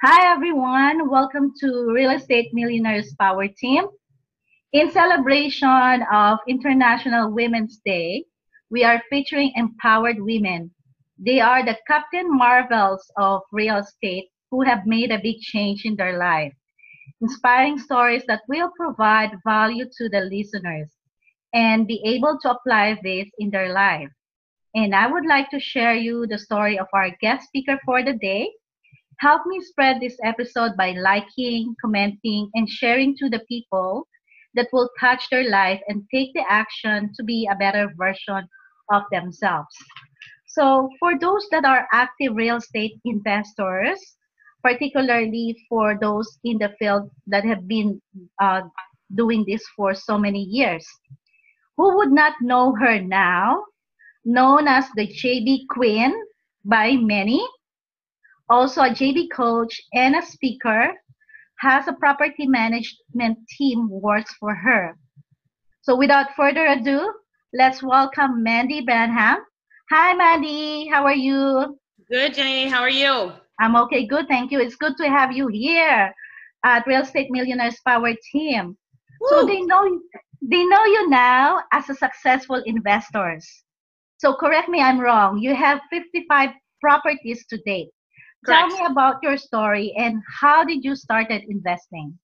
Hi everyone, welcome to Real Estate Millionaires Power Team. In celebration of International Women's Day, we are featuring empowered women. They are the Captain Marvels of real estate who have made a big change in their life. Inspiring stories that will provide value to the listeners and be able to apply this in their life. And I would like to share you the story of our guest speaker for the day. Help me spread this episode by liking, commenting, and sharing to the people that will touch their life and take the action to be a better version of themselves. So, for those that are active real estate investors, particularly for those in the field that have been doing this for so many years, who would not know her now? Known as the JB Queen by many, also a JB coach and a speaker, has a property management team works for her. So without further ado, let's welcome Mandy Branham. Hi Mandy, how are you? Good, Jenny. How are you? I'm okay, good, thank you. It's good to have you here at Real Estate Millionaires Power Team. So Woo! they know you now as a successful investors. So correct me I'm wrong. You have 55 properties to date. Tell Correct. me about your story and how did you started investing?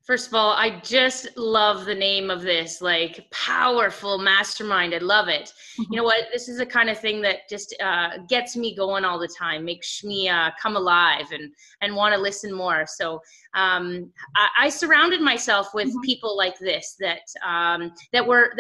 First of all, I just love the name of this, like powerful mastermind. I love it. You Mhm. know what? This is the kind of thing that just gets me going all the time, makes me come alive and want to listen more. So I surrounded myself with Mhm. people like this that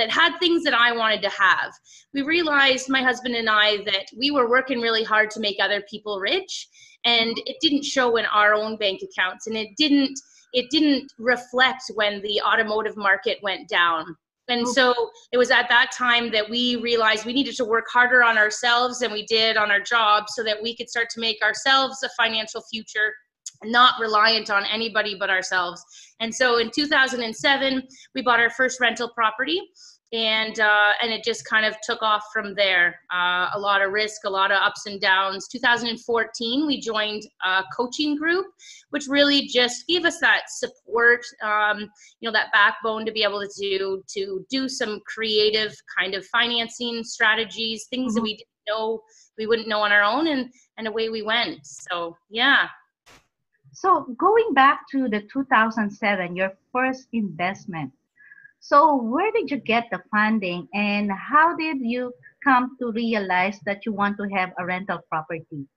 had things that I wanted to have. We realized, my husband and I, that we were working really hard to make other people rich, and it didn't show in our own bank accounts, and it didn't reflect when the automotive market went down. And Oh, so it was at that time that we realized we needed to work harder on ourselves than we did on our jobs so that we could start to make ourselves a financial future, not reliant on anybody but ourselves. And so in 2007, we bought our first rental property, and it just kind of took off from there. A lot of risk, a lot of ups and downs. 2014, we joined a coaching group, which really just gave us that support, that backbone to be able to do some creative kind of financing strategies, things that mhm. we didn't know we wouldn't know on our own, and away we went. So yeah. So going back to the 2007, your first investment. So where did you get the funding and how did you come to realize that you want to have a rental property?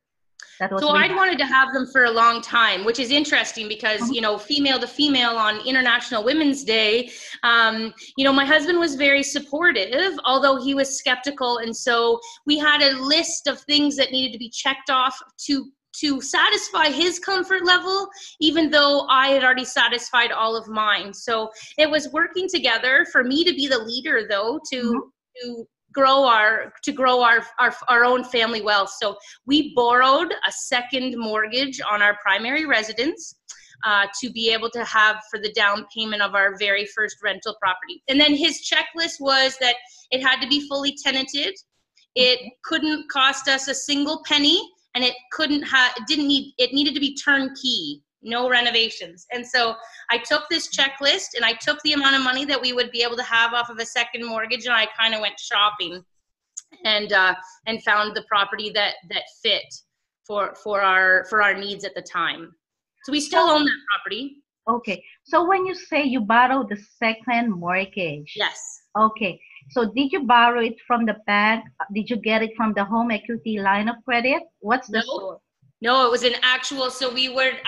That was So way I'd back. wanted to have them for a long time, which is interesting because, Mhm. female to female on International Women's Day, my husband was very supportive, although he was skeptical. And so we had a list of things that needed to be checked off to satisfy his comfort level, even though I had already satisfied all of mine. So it was working together for me to be the leader, though, Mhm. to grow our own family wealth. So we borrowed a second mortgage on our primary residence to be able to have for the down payment of our very first rental property. And then his checklist was that it had to be fully tenanted, it Okay. couldn't cost us a single penny, and it needed to be turnkey, no renovations. And so I took this checklist and I took the amount of money that we would be able to have off of a second mortgage, and I kind of went shopping and found the property that fit for our needs at the time. So we still So own that property. okay. So when you say you borrowed the second mortgage, Yes. okay. So did you borrow it from the bank? Did you get it from the home equity line of credit? What's the No. source? No, it was an actual. So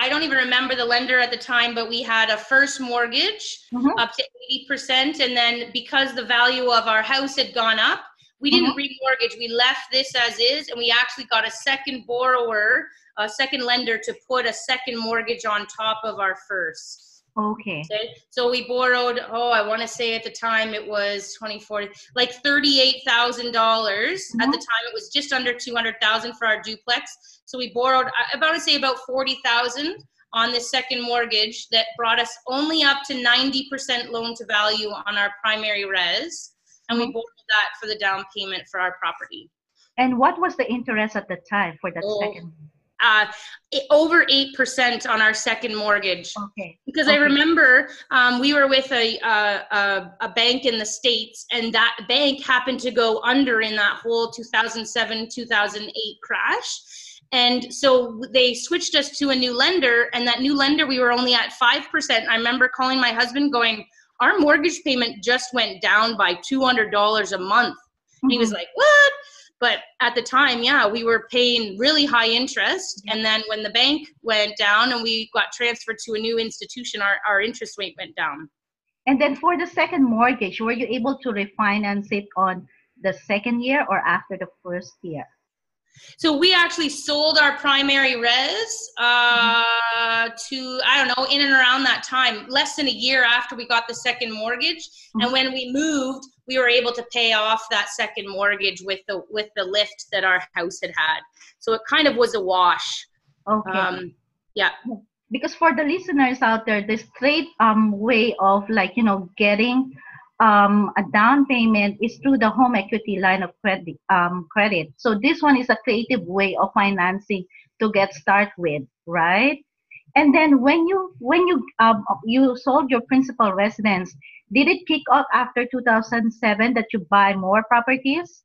I don't even remember the lender at the time, but we had a first mortgage Mm-hmm. up to 80%. And then because the value of our house had gone up, we Mm-hmm. didn't remortgage. We left this as is, and we actually got a second borrower, a second lender to put a second mortgage on top of our first. Okay. Okay, so we borrowed, I want to say at the time it was 2040, like $38,000. At the Mm-hmm. time, it was just under 200,000 for our duplex. So we borrowed, about 40,000 on the second mortgage that brought us only up to 90% loan to value on our primary res, and we Mm-hmm. borrowed that for the down payment for our property. And what was the interest at the time for that Oh, second? over 8% on our second mortgage. Okay. Because Okay. I remember we were with a bank in the States, and that bank happened to go under in that whole 2007, 2008 crash. And so they switched us to a new lender, and that new lender, we were only at 5%. I remember calling my husband going, our mortgage payment just went down by $200 a month. And he was like, what? But at the time, yeah, we were paying really high interest. And then when the bank went down and we got transferred to a new institution, our interest rate went down. And then for the second mortgage, were you able to refinance it on the second year or after the first year? So we actually sold our primary res to, I don't know, in and around that time, less than a year after we got the second mortgage. And when we moved, we were able to pay off that second mortgage with the lift that our house had had. So it kind of was a wash. Okay. Yeah. Because for the listeners out there, the straight way of getting a down payment is through the home equity line of credit. So this one is a creative way of financing to get started with, right? And then when you sold your principal residence, did it kick off after 2007 that you buy more properties?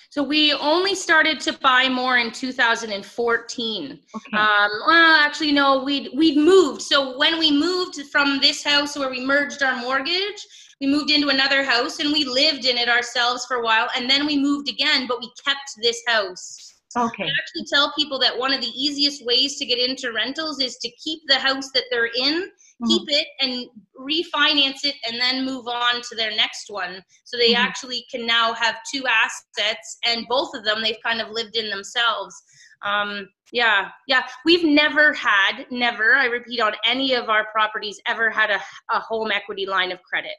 So we only started to buy more in 2014. Okay. Well, actually, no, we'd moved. So when we moved from this house where we merged our mortgage, we moved into another house and we lived in it ourselves for a while. And then we moved again, but we kept this house. Okay. I actually tell people that one of the easiest ways to get into rentals is to keep the house that they're in, keep it and refinance it, and then move on to their next one. So they actually can now have two assets, and both of them they've kind of lived in themselves. Yeah. We've never, I repeat, on any of our properties ever had a home equity line of credit.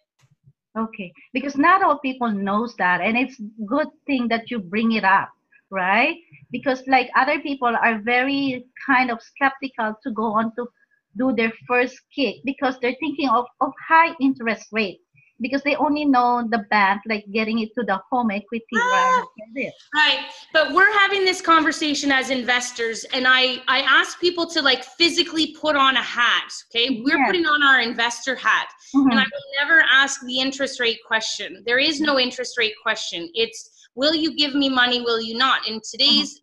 Okay, because not all people knows that, and it's good thing that you bring it up, right? Because like other people are very kind of skeptical to go on to do their first kick because they're thinking of high interest rate because they only know the bank, like getting it to the home equity line of credit. Right, but we're having this conversation as investors, and I ask people to like physically put on a hat, okay? We're putting on our investor hat, and I will never ask the interest rate question. There is no interest rate question. It's, will you give me money, will you not? In today's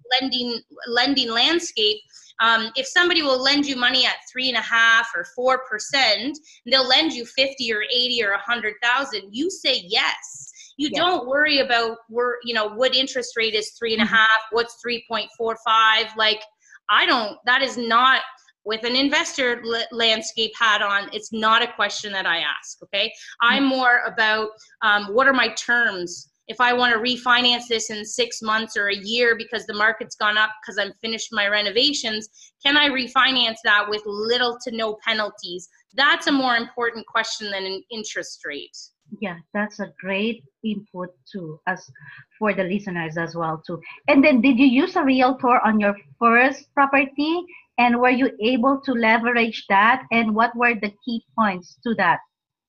lending landscape, if somebody will lend you money at 3.5% or 4%, they'll lend you 50 or 80 or 100,000. You say yes. You don't worry about what interest rate is 3.5, what's 3.45. Like, that is not, with an investor landscape hat on, it's not a question that I ask, okay? I'm more about what are my terms? If I want to refinance this in 6 months or a year because the market's gone up because I'm finished my renovations, can I refinance that with little to no penalties? That's a more important question than an interest rate. Yeah, that's a great input too, as for the listeners as well too. And then did you use a realtor on your first property? And were you able to leverage that? And what were the key points to that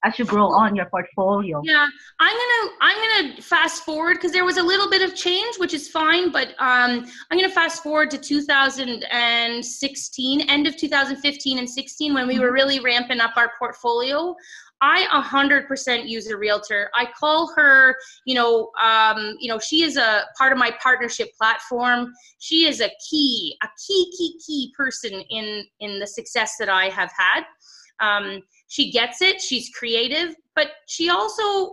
as you grow on your portfolio? Yeah, I'm gonna fast forward because there was a little bit of change, which is fine, but I'm gonna fast forward to 2016, end of 2015 and 16, when we were really ramping up our portfolio. I 100% use a realtor. I call her, she is a part of my partnership platform. She is a key person in the success that I have had. She gets it. She's creative, but she also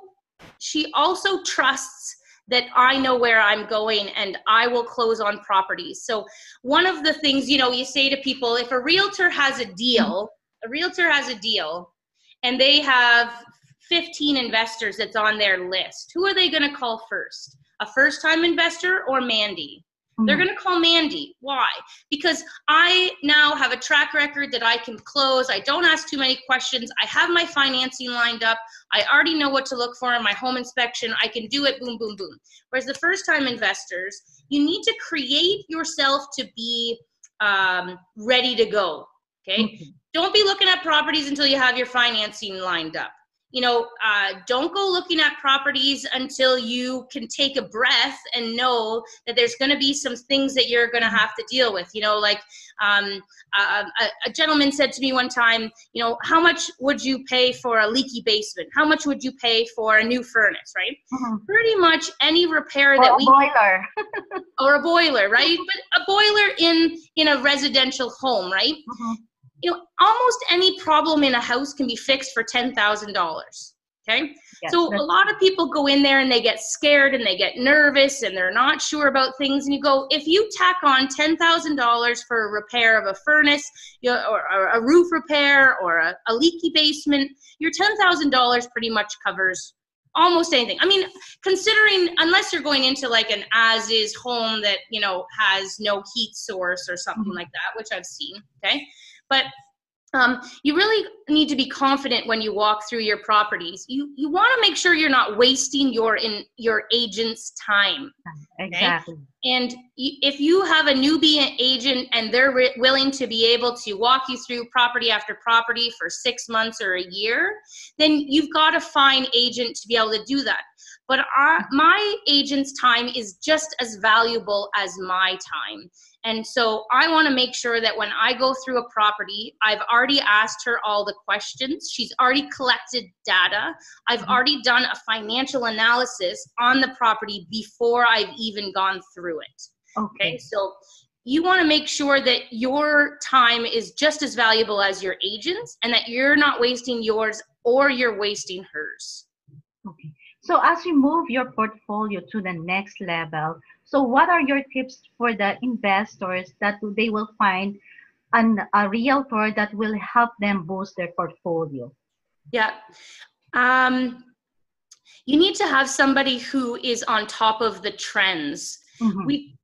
trusts that I know where I'm going and I will close on properties. So one of the things, you say to people, if a realtor has a deal, and they have 15 investors that's on their list, who are they going to call first? A first-time investor or Mandy? They're going to call Mandy. Why? Because I now have a track record that I can close. I don't ask too many questions. I have my financing lined up. I already know what to look for in my home inspection. I can do it, boom, boom, boom. Whereas the first-time investors, you need to create yourself to be ready to go, okay? Don't be looking at properties until you have your financing lined up. don't go looking at properties until you can take a breath and know that there's going to be some things that you're going to have to deal with. A gentleman said to me one time, how much would you pay for a leaky basement? How much would you pay for a new furnace, right? Pretty much any repair that we boiler. Or a boiler, right? But a boiler in a residential home, right? Almost any problem in a house can be fixed for $10,000. Okay. Yes, so a lot of people go in there and they get scared and they get nervous and they're not sure about things. And you go, if you tack on $10,000 for a repair of a furnace, or a roof repair, or a leaky basement, your $10,000 pretty much covers almost anything. I mean, considering, unless you're going into like an as-is home that, has no heat source or something like that, which I've seen. Okay. But you really need to be confident when you walk through your properties. You want to make sure you're not wasting your agent's time. Okay? Exactly. And if you have a newbie agent and they're willing to be able to walk you through property after property for 6 months or a year, then you've got a fine agent to be able to do that. But my agent's time is just as valuable as my time. And so I want to make sure that when I go through a property, I've already asked her all the questions. She's already collected data. I've already done a financial analysis on the property before I've even gone through it. Okay. So you want to make sure that your time is just as valuable as your agent's and that you're not wasting yours or you're wasting hers. Okay. So as you move your portfolio to the next level, so what are your tips for the investors that they will find a realtor that will help them boost their portfolio? Yeah. You need to have somebody who is on top of the trends.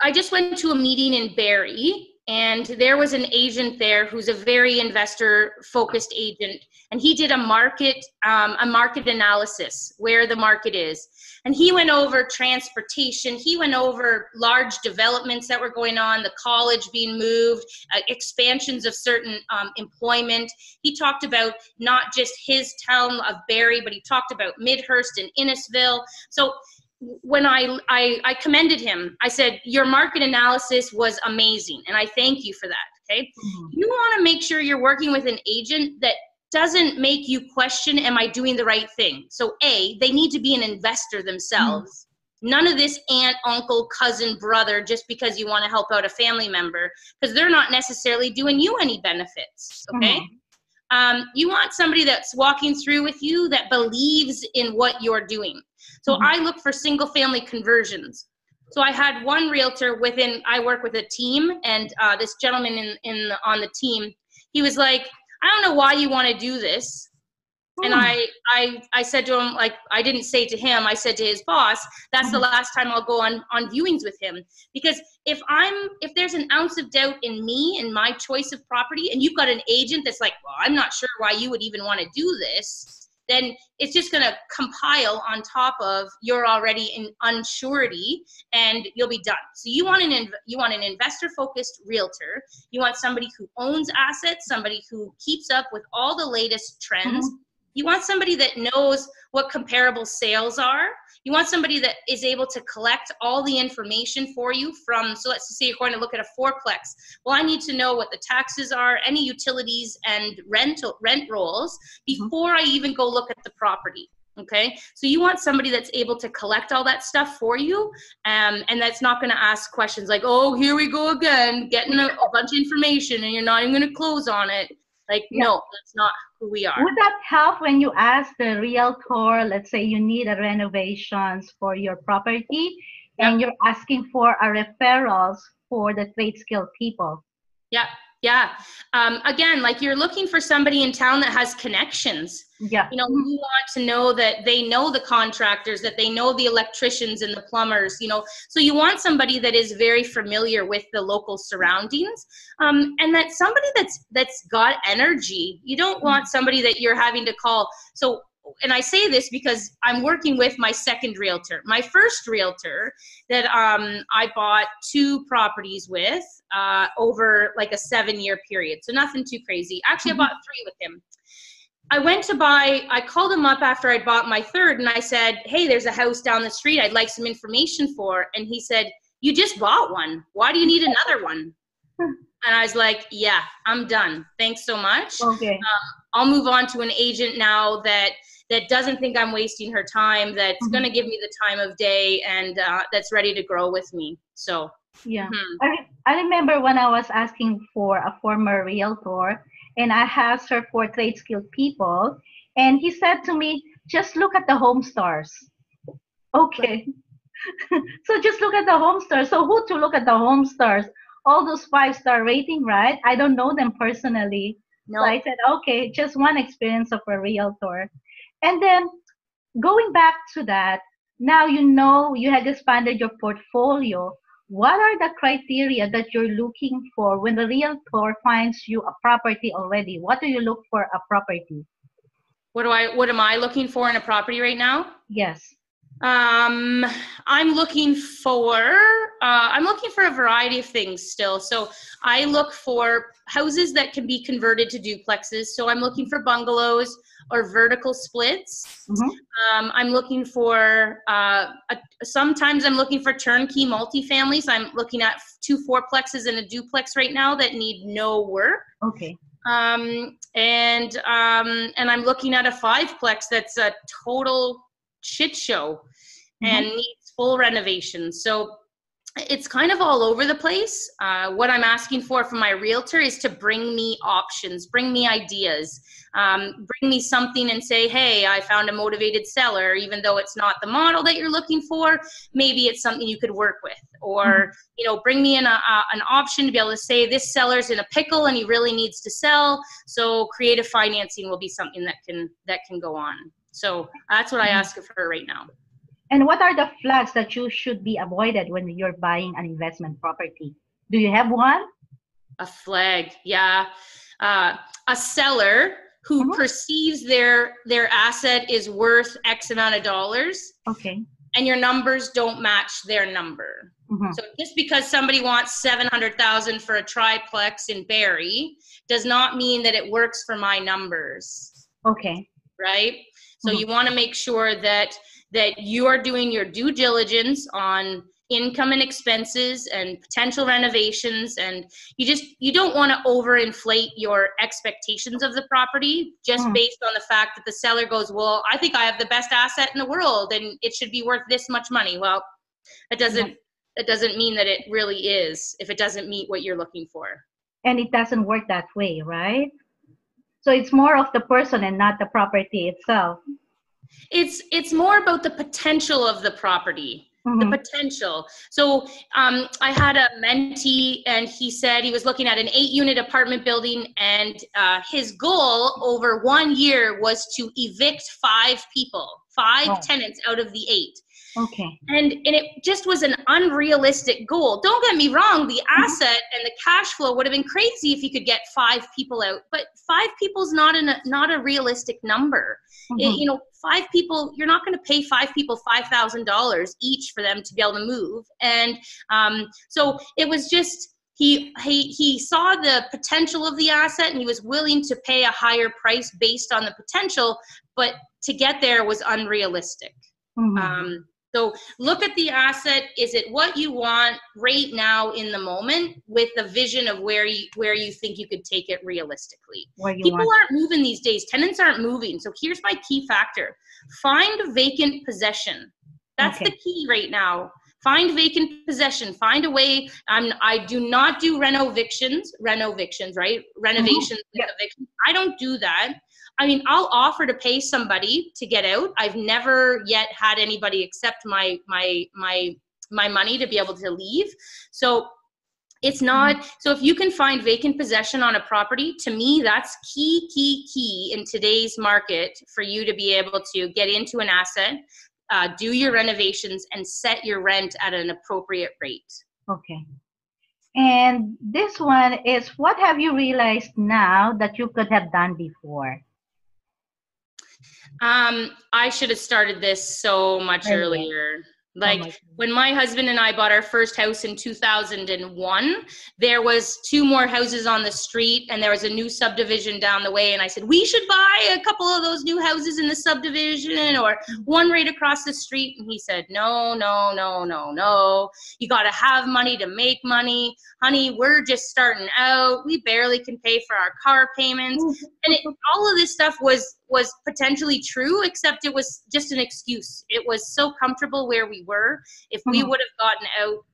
I just went to a meeting in Barrie, and there was an agent there who's a very investor-focused agent, and he did a market analysis where the market is. And he went over transportation. He went over large developments that were going on, the college being moved, expansions of certain employment. He talked about not just his town of Barrie, but he talked about Midhurst and Innisville. So when I commended him, I said, your market analysis was amazing, and I thank you for that, okay? You want to make sure you're working with an agent that doesn't make you question, am I doing the right thing? So they need to be an investor themselves. None of this aunt, uncle, cousin, brother, just because you want to help out a family member, because they're not necessarily doing you any benefits, okay? You want somebody that's walking through with you that believes in what you're doing. So I look for single family conversions. So I had one realtor I work with a team, and this gentleman on the team, he was like, I don't know why you want to do this. And I said to him, like, I didn't say to him, I said to his boss, that's the last time I'll go on viewings with him. Because if there's an ounce of doubt in me and my choice of property, and you've got an agent that's like, well, I'm not sure why you would even want to do this, then it's just going to compile on top of you're already in unsurety, and you'll be done. So you want an investor-focused realtor. You want somebody who owns assets, somebody who keeps up with all the latest trends. You want somebody that knows what comparable sales are. You want somebody that is able to collect all the information for you so let's say you're going to look at a fourplex. Well, I need to know what the taxes are, any utilities and rent rolls before I even go look at the property. Okay, so you want somebody that's able to collect all that stuff for you, and that's not going to ask questions like, oh, here we go again, getting a bunch of information and you're not even going to close on it. Like, no, that's not who we are. Would that help when you ask the realtor, let's say you need a renovations for your property, and you're asking for a referrals for the trade skilled people? Yeah. Again, like, you're looking for somebody in town that has connections. You want to know that they know the contractors, that they know the electricians and the plumbers, so you want somebody that is very familiar with the local surroundings, and that somebody that's got energy. You don't want somebody that you're having to call. So, and I say this because I'm working with my second realtor. My first realtor that I bought 2 properties with over like a 7-year period. So nothing too crazy. Actually, I bought 3 with him. I went to buy, I called him up after I'd bought my third and I said, hey, there's a house down the street I'd like some information for. And he said, you just bought one. Why do you need another one? And I was like, yeah, I'm done. Thanks so much. Okay. I'll move on to an agent now that doesn't think I'm wasting her time, that's going to give me the time of day, and that's ready to grow with me. So yeah. I remember when I was asking for a former realtor, and I asked her for trade skilled people, and he said to me, just look at the home stars. Okay. So just look at the home stars. So who to look at the home stars? All those 5-star rating, right? I don't know them personally. no. So I said, okay, just one experience of a realtor. And then going back to that, now you know you had expanded your portfolio. What are the criteria that you're looking for when the realtor finds you a property already? What do you look for a property? What am I looking for in a property right now? Yes. I'm looking for a variety of things still. So I look for houses that can be converted to duplexes. So I'm looking for bungalows or vertical splits. I'm looking for, sometimes I'm looking for turnkey multifamilies. I'm looking at 2 4-plexes and a duplex right now that need no work. Okay. And I'm looking at a 5-plex that's a total shit show and needs full renovation. So it's kind of all over the place. What I'm asking for from my realtor is to bring me options, bring me ideas, bring me something and say, hey, I found a motivated seller, even though it's not the model that you're looking for, maybe it's something you could work with. Or, you know, bring me in an option to be able to say this seller's in a pickle and he really needs to sell. So creative financing will be something that can go on. So that's what I ask of her right now. And what are the flags that you should be avoided when you're buying an investment property? Do you have one? A flag, yeah. A seller who perceives their asset is worth X amount of dollars. Okay. And your numbers don't match their number. So just because somebody wants $700,000 for a triplex in Barrie does not mean that it works for my numbers. Okay. Right? So you want to make sure that you are doing your due diligence on income and expenses and potential renovations, and you don't want to overinflate your expectations of the property just based on the fact that the seller goes, well, I think I have the best asset in the world and it should be worth this much money. Well, that doesn't mean that it really is if it doesn't meet what you're looking for. And it doesn't work that way, right? So it's more of the person and not the property itself. It's more about the potential of the property. The potential. So I had a mentee and he said he was looking at an 8-unit apartment building, and his goal over 1 year was to evict 5 people, 5 tenants out of the 8. Okay. And it just was an unrealistic goal. Don't get me wrong, the asset and the cash flow would have been crazy if you could get 5 people out, but 5 people is not a realistic number. You know, 5 people, you're not going to pay 5 people $5,000 each for them to be able to move. And so it was just, he saw the potential of the asset and he was willing to pay a higher price based on the potential, but to get there was unrealistic. So look at the asset. Is it what you want right now in the moment, with the vision of where you think you could take it realistically? People aren't moving these days. Tenants aren't moving. So here's my key factor. Find vacant possession. That's the key right now. Find vacant possession. Find a way. I do not do renovictions, right? Renovations, evictions. I don't do that. I mean, I'll offer to pay somebody to get out. I've never yet had anybody accept my money to be able to leave. So it's not, so if you can find vacant possession on a property, to me, that's key in today's market for you to be able to get into an asset, do your renovations, and set your rent at an appropriate rate. Okay. And this one is, what have you realized now that you could have done before? I should have started this so much earlier. Oh Like my when my husband and I bought our first house in 2001, there was 2 more houses on the street and there was a new subdivision down the way. And I said, we should buy a couple of those new houses in the subdivision or one right across the street. And he said, no, no, no, no, no. You got to have money to make money. Honey, we're just starting out. We barely can pay for our car payments. And all of this stuff was potentially true, except it was just an excuse. It was so comfortable where we were. If we would have gotten out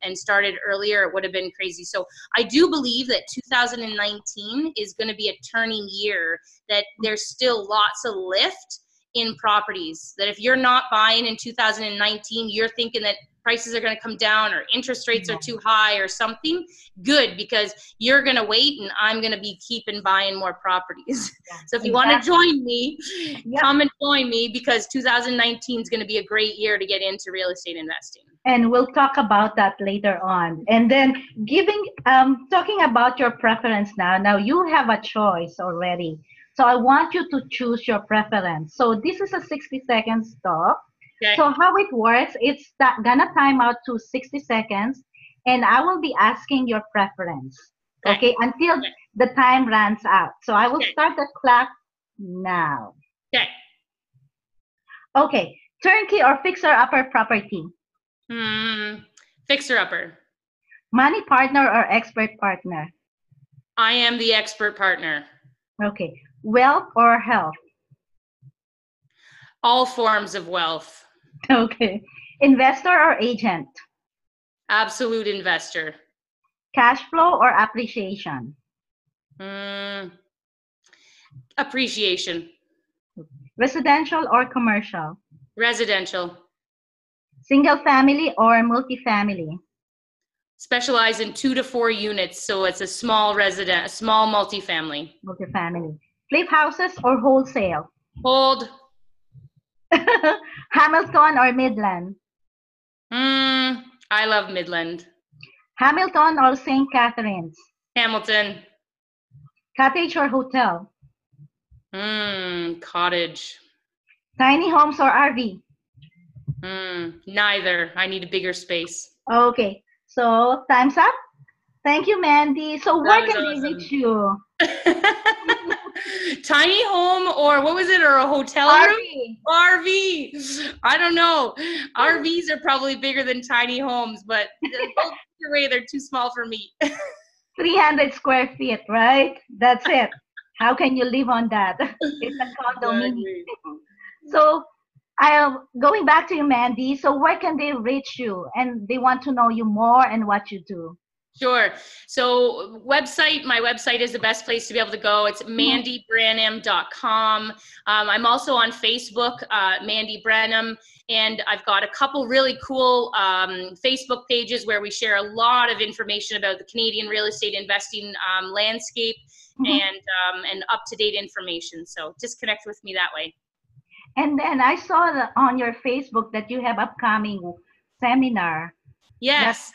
and started earlier, it would have been crazy. So I do believe that 2019 is going to be a turning year, that there's still lots of lift in properties, that if you're not buying in 2019, you're thinking that prices are going to come down or interest rates are too high or something. Good, because you're going to wait and I'm going to be keeping buying more properties. So if you want to join me, come and join me, because 2019 is going to be a great year to get into real estate investing. And we'll talk about that later on. And then talking about your preference now you have a choice already. So I want you to choose your preference. So this is a 60 seconds talk. Okay. So how it works, it's gonna time out to 60 seconds and I will be asking your preference, okay, until the time runs out. So I will start the clock now. Okay. Okay, turnkey or fixer-upper property? Fixer-upper. Money partner or expert partner? I am the expert partner. Okay, wealth or health? All forms of wealth. Okay. Investor or agent? Absolute investor. Cash flow or appreciation? Appreciation. Residential or commercial? Residential. Single family or multifamily? Specialize in 2 to 4 units, so it's a small multifamily. Multifamily. Flip houses or wholesale? Hold. Hamilton or Midland? I love Midland. Hamilton or St. Catharines? Hamilton. Cottage or hotel? Cottage. Tiny homes or RV? Neither. I need a bigger space. Okay, so time's up. Thank you, Mandy. So where can they reach you? Tiny home, or what was it, or a hotel room? RV. I don't know. RVs are probably bigger than tiny homes, but both they're too small for me. 300 square feet, right? That's it. How can you live on that? It's a condominium. So I am going back to you, Mandy. So where can they reach you? And they want to know you more and what you do. Sure. So my website is the best place to be able to go. It's mandybranham.com. I'm also on Facebook, Mandy Branham, and I've got a couple really cool Facebook pages where we share a lot of information about the Canadian real estate investing landscape and up-to-date information. So just connect with me that way. And then I saw on your Facebook that you have upcoming seminar. Yes.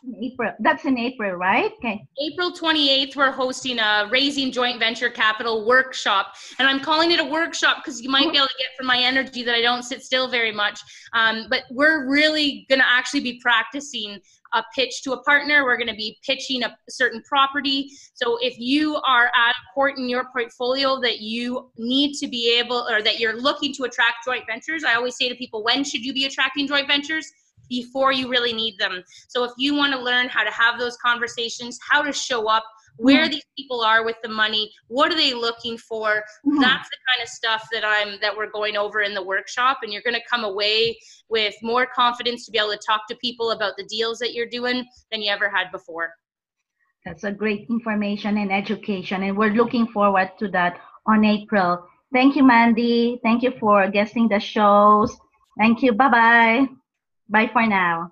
That's in April, right? Okay. April 28th, we're hosting a Raising Joint Venture Capital workshop. And I'm calling it a workshop because you might be able to get from my energy that I don't sit still very much. But we're really going to actually be practicing a pitch to a partner. We're going to be pitching a certain property. So if you are at a point in your portfolio that you need to be able, or that you're looking to attract joint ventures, I always say to people, when should you be attracting joint ventures? Before you really need them. So if you want to learn how to have those conversations, how to show up, where these people are with the money, what are they looking for, that's the kind of stuff that we're going over in the workshop, and you're going to come away with more confidence to be able to talk to people about the deals that you're doing than you ever had before. That's a great information and education, and we're looking forward to that on April. Thank you, Mandy. Thank you for guesting the shows. Thank you. Bye-bye. Bye for now.